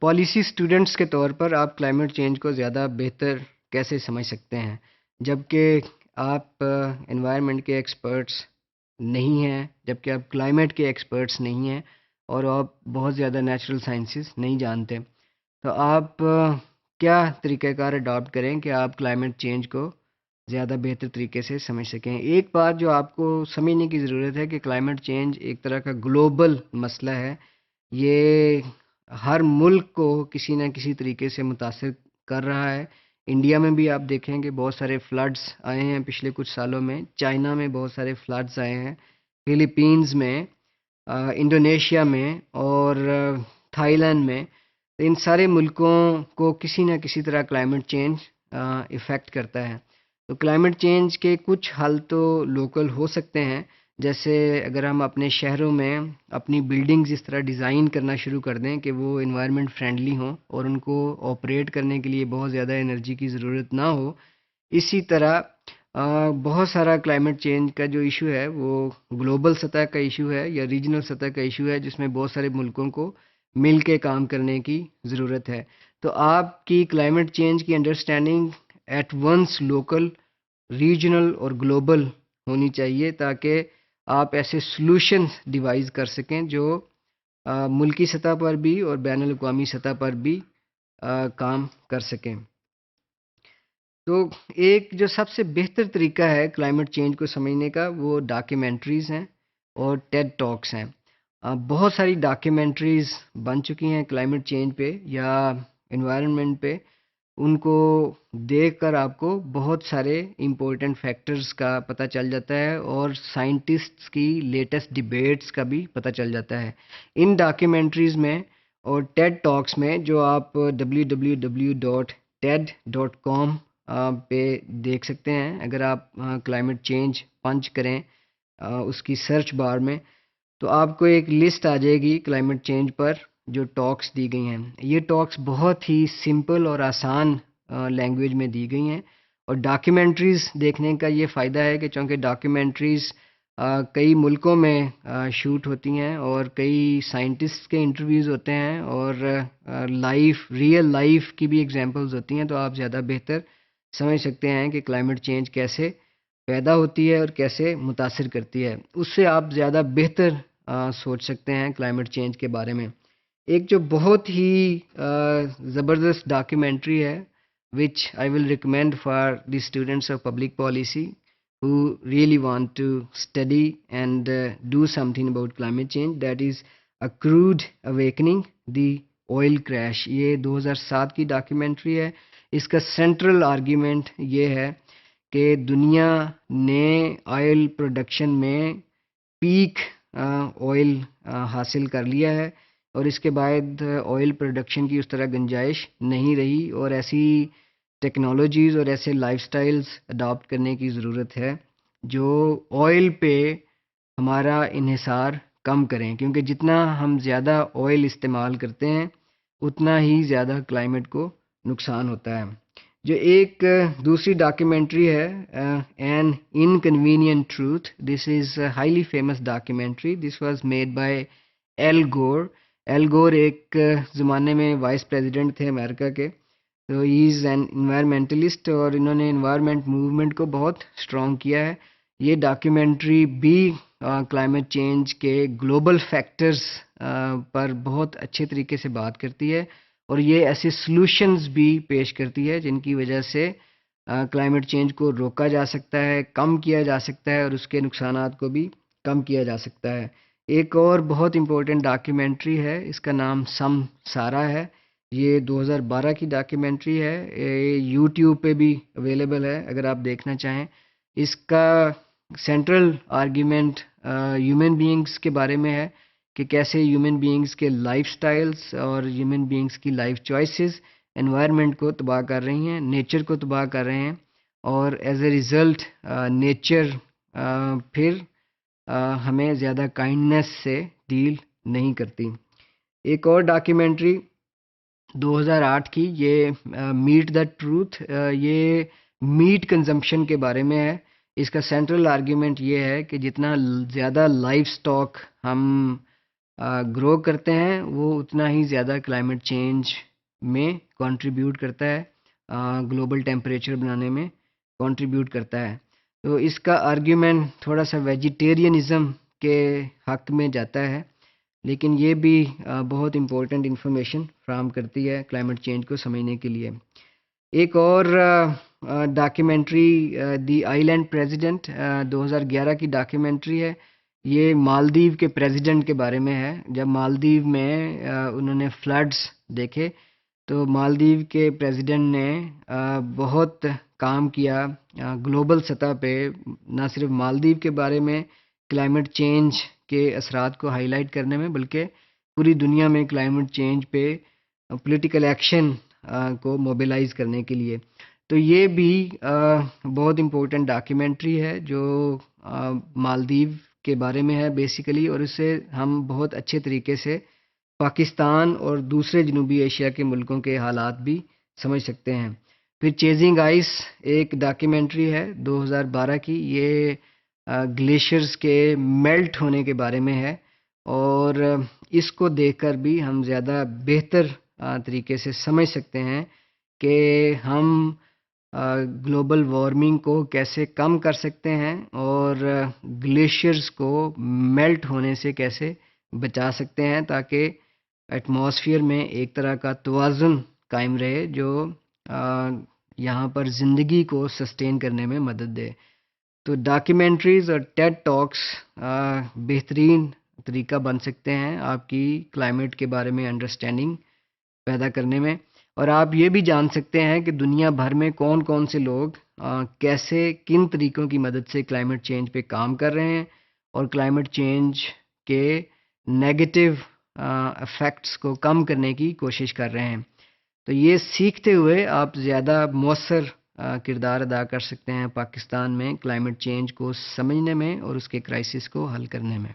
Policy students کے طور پر آپ کلائمیٹ چینج کو زیادہ بہتر کیسے سمجھ سکتے ہیں جبکہ آپ انوائرمنٹ کے ایکسپرٹس نہیں ہیں، جبکہ آپ کلائمیٹ کے ایکسپرٹس نہیں ہیں اور آپ بہت زیادہ نیچرل سائنسز نہیں جانتے؟ تو آپ کیا طریقہ کار اڈاپٹ کریں کہ آپ کلائمیٹ چینج کو زیادہ بہتر طریقے سے سمجھ سکیں؟ ایک بات جو آپ کو سمجھنے کی ضرورت ہے کہ کلائمیٹ چینج ایک طرح کا گلوبل مسئلہ ہے۔ یہ ہر ملک کو کسی نہ کسی طریقے سے متاثر کر رہا ہے۔ انڈیا میں بھی آپ دیکھیں کہ بہت سارے فلڈز آئے ہیں پچھلے کچھ سالوں میں، چائنا میں بہت سارے فلڈز آئے ہیں، فلپینز میں، انڈونیشیا میں اور تھائی لینڈ میں۔ ان سارے ملکوں کو کسی نہ کسی طرح کلائمیٹ چینج افیکٹ کرتا ہے۔ تو کلائمیٹ چینج کے کچھ حل تو لوکل ہو سکتے ہیں، جیسے اگر ہم اپنے شہروں میں اپنی بلڈنگز اس طرح ڈیزائن کرنا شروع کر دیں کہ وہ انوائرمنٹ فرینڈلی ہوں اور ان کو آپریٹ کرنے کے لیے بہت زیادہ انرجی کی ضرورت نہ ہو۔ اسی طرح بہت سارا کلائمیٹ چینج کا جو ایشو ہے وہ گلوبل سطح کا ایشو ہے یا ریجنل سطح کا ایشو ہے، جس میں بہت سارے ملکوں کو مل کے کام کرنے کی ضرورت ہے۔ تو آپ کی کلائمیٹ چینج کی understanding at once local, regional اور گلوبل ہونی چاہیے، تاکہ آپ ایسے سلوشنز ڈیوائز کر سکیں جو ملکی سطح پر بھی اور بین الاقوامی سطح پر بھی کام کر سکیں۔ تو ایک جو سب سے بہتر طریقہ ہے کلائمیٹ چینج کو سمجھنے کا، وہ ڈاکیومنٹریز ہیں اور ٹیڈ ٹاکس ہیں۔ بہت ساری ڈاکیومنٹریز بن چکی ہیں کلائمیٹ چینج پہ یا انوائرمنٹ پہ۔ ان کو دیکھ کر آپ کو بہت سارے امپورٹنٹ فیکٹرز کا پتہ چل جاتا ہے اور سائنٹسٹس کی لیٹسٹ ڈیبیٹس کا بھی پتہ چل جاتا ہے۔ ان ڈاکیومنٹریز میں اور ٹیڈ ٹاکس میں جو آپ www.ted.com پہ دیکھ سکتے ہیں، اگر آپ کلائمیٹ چینج پنچ کریں اس کی سرچ بار میں، تو آپ کو ایک لسٹ آ جائے گی کلائمیٹ چینج پر جو ٹاکس دی گئی ہیں۔ یہ ٹاکس بہت ہی سمپل اور آسان لینگویج میں دی گئی ہیں، اور ڈاکیومنٹریز دیکھنے کا یہ فائدہ ہے کہ چونکہ ڈاکیومنٹریز کئی ملکوں میں شوٹ ہوتی ہیں اور کئی سائنٹسٹ کے انٹرویوز ہوتے ہیں اور ریئل لائف کی بھی ایگزامپلز ہوتی ہیں، تو آپ زیادہ بہتر سمجھ سکتے ہیں کہ کلائمیٹ چینج کیسے پیدا ہوتی ہے اور کیسے متاثر کرتی ہے۔ اس سے آپ زیادہ بہتر سوچ سکتے ہیں کلائمیٹ چینج کے بارے میں۔ ایک جو بہت ہی زبردست ڈاکیومنٹری ہے which I will recommend for the students of public policy who really want to study and do something about climate change, that is A Crude Awakening, the Oil Crash۔ یہ 2007 کی ڈاکیومنٹری ہے۔ اس کا central argument یہ ہے کہ دنیا نے oil production میں پیک آئل حاصل کر لیا ہے، اور اس کے بعد آئل پروڈکشن کی اس طرح گنجائش نہیں رہی، اور ایسی ٹیکنالوجیز اور ایسے لائف سٹائلز اڈاپٹ کرنے کی ضرورت ہے جو آئل پہ ہمارا انحصار کم کریں، کیونکہ جتنا ہم زیادہ آئل استعمال کرتے ہیں اتنا ہی زیادہ کلائمیٹ کو نقصان ہوتا ہے۔ جو ایک دوسری ڈاکیومنٹری ہے An Inconvenient Truth, this is highly famous documentary, this was made by Al Gore. Al Gore ایک زمانے میں وائس پریزیڈنٹ تھے امریکہ کے، تو ہی از این انوائرمنٹلسٹ، اور انہوں نے انوائرمنٹ موومنٹ کو بہت اسٹرانگ کیا ہے۔ یہ ڈاکیومنٹری بھی کلائمیٹ چینج کے گلوبل فیکٹرز پر بہت اچھے طریقے سے بات کرتی ہے، اور یہ ایسے سلوشنز بھی پیش کرتی ہے جن کی وجہ سے کلائمیٹ چینج کو روکا جا سکتا ہے، کم کیا جا سکتا ہے، اور اس کے نقصانات کو بھی کم کیا جا سکتا ہے۔ ایک اور بہت امپورٹنٹ ڈاکیومنٹری ہے، اس کا نام سم سارا ہے۔ یہ 2012 کی ڈاکیومنٹری ہے، یوٹیوب پہ بھی اویلیبل ہے اگر آپ دیکھنا چاہیں۔ اس کا سینٹرل آرگیومنٹ ہیومن بینگز کے بارے میں ہے کہ کیسے ہیومن بینگز کے لائف سٹائلز اور ہیومن بینگز کی لائف چوائسز انوائرمنٹ کو تباہ کر رہی ہیں، نیچر کو تباہ کر رہے ہیں، اور ایز اے ریزلٹ نیچر پھر ہمیں زیادہ کائنڈنس سے ڈیل نہیں کرتی۔ ایک اور ڈاکیومنٹری 2008 کی، یہ میٹ دا ٹروتھ، یہ میٹ کنزمپشن کے بارے میں ہے۔ اس کا سینٹرل آرگیومنٹ یہ ہے کہ جتنا زیادہ لائف سٹاک ہم گرو کرتے ہیں وہ اتنا ہی زیادہ کلائمیٹ چینج میں کنٹریبیوٹ کرتا ہے، گلوبل ٹیمپریچر بنانے میں کنٹریبیوٹ کرتا ہے۔ تو اس کا آرگیومنٹ تھوڑا سا ویجیٹیرینزم کے حق میں جاتا ہے، لیکن یہ بھی بہت امپورٹنٹ انفارمیشن فراہم کرتی ہے کلائمیٹ چینج کو سمجھنے کے لیے۔ ایک اور ڈاکیومنٹری دی آئی لینڈ پریزیڈنٹ 2011 کی ڈاکیومنٹری ہے، یہ مالدیو کے پریزیڈنٹ کے بارے میں ہے۔ جب مالدیو میں انہوں نے فلڈز دیکھے تو مالدیو کے پریزیڈنٹ نے بہت کام کیا گلوبل سطح پہ، نہ صرف مالدیو کے بارے میں کلائمیٹ چینج کے اثرات کو ہائی لائٹ کرنے میں، بلکہ پوری دنیا میں کلائمیٹ چینج پہ پولیٹیکل ایکشن کو موبیلائز کرنے کے لیے۔ تو یہ بھی بہت امپورٹنٹ ڈاکیومنٹری ہے جو مالدیو کے بارے میں ہے بیسیکلی، اور اس سے ہم بہت اچھے طریقے سے پاکستان اور دوسرے جنوبی ایشیا کے ملکوں کے حالات بھی سمجھ سکتے ہیں۔ پھر چیزنگ آئس ایک ڈاکیومنٹری ہے 2012 کی، یہ گلیشیئرز کے میلٹ ہونے کے بارے میں ہے، اور اس کو دیکھ کر بھی ہم زیادہ بہتر طریقے سے سمجھ سکتے ہیں کہ ہم گلوبل وارمنگ کو کیسے کم کر سکتے ہیں اور گلیشیئرز کو میلٹ ہونے سے کیسے بچا سکتے ہیں، تاکہ ایٹماسفیئر میں ایک طرح کا توازن قائم رہے جو یہاں پر زندگی کو سسٹین کرنے میں مدد دے۔ تو ڈاکیومنٹریز اور ٹیڈ ٹاکس بہترین طریقہ بن سکتے ہیں آپ کی کلائمیٹ کے بارے میں انڈرسٹینڈنگ پیدا کرنے میں، اور آپ یہ بھی جان سکتے ہیں کہ دنیا بھر میں کون کون سے لوگ کیسے کن طریقوں کی مدد سے کلائمیٹ چینج پہ کام کر رہے ہیں اور کلائمیٹ چینج کے نیگیٹو ایفیکٹس کو کم کرنے کی کوشش کر رہے ہیں۔ تو یہ سیکھتے ہوئے آپ زیادہ مؤثر کردار ادا کر سکتے ہیں پاکستان میں کلائمیٹ چینج کو سمجھنے میں اور اس کے کرائسس کو حل کرنے میں۔